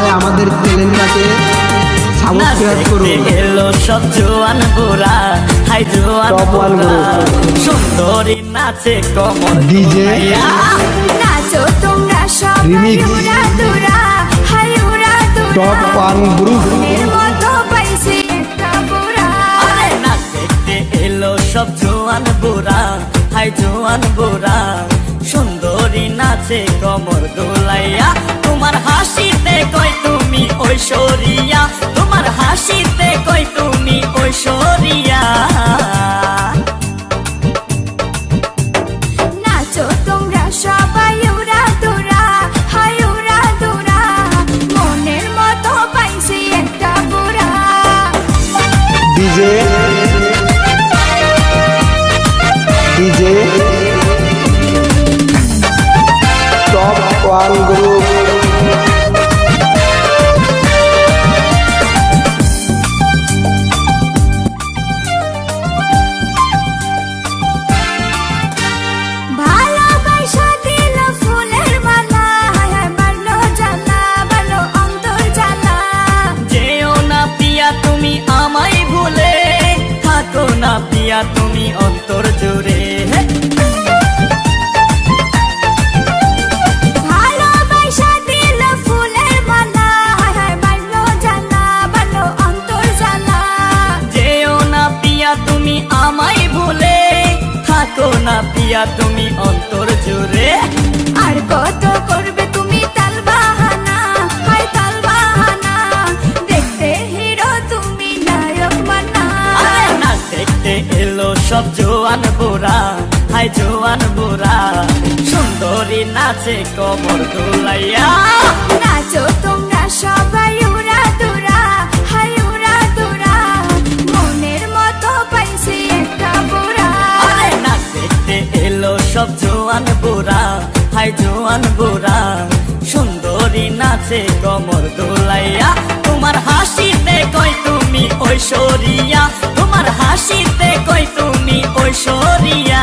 সবাই আমাদের চ্যানেলটাকে সাবস্ক্রাইব করুন। এলো সব জোয়ান বুড়া, হাই জোয়ান বুড়া, সুন্দরী নাচে কমর ডিজে নাচো তোমরা সবাই রিমিক্স উড়া দুরা, হাই উড়া দুরা, টপ ওয়ান গ্রুপ এর মতো পাইছি একটা বুড়া। আরে নাচ দেখতে এলো সব জোয়ান বুড়া, হাই জোয়ান বুড়া, সুন্দরী নাচে কমর দোলাইয়া। তোমার হাসিতে কই তুমি ঐশ্বরিয়া, তোমার হাসিতে কই তুমি ঐশ্বরিয়া। নাচো তোমরা সবাই উড়া দুরা, হাই উড়া দুরা, মনের মতো পাইছি একটা বুড়া। DJ DJ top one group ভালোবাসা দিল ফুলের মালা, হায় হায় বাড়লো জ্বালা, বাড়লো অন্তর জ্বালা। যেও না পিয়া তুমি আমায় ভুলে, থাকো না পিয়া তুমি অন্তর জুড়ে। ভালোবাসা দিল ফুলের মালা, হায় হায় বাড়লো জ্বালা, বাড়লো অন্তর জ্বালা। যেও না পিয়া তুমি আমায় ভুলে, থাকো না পিয়া তুমি অন্তর জুড়ে। আর কত করবে তুমি তাল বাহানা, হায় তাল বাহানা, দেখতে হিরো তুমি নায়ক মানা। আরে নাচ দেখতে এলো সব জোয়ান বুড়া, হাই জোয়ান বুড়া, সুন্দরী নাচে কমর দোলাইয়া। নাচো তোমরা সবাই উড়া দুরা, হাই উড়া দুরা, মনের মতো পাইছি একটা বুড়া। আরে নাচ দেখতে এলো সব জোয়ান বুড়া, হাই জোয়ান বুড়া, সুন্দরী নাচে কমর দোলাইয়া। তোমার হাসিতে কই তুমি ঐশ্বরিয়া, তোমার হাসিতে কই তুমি ঐশ্বরিয়া।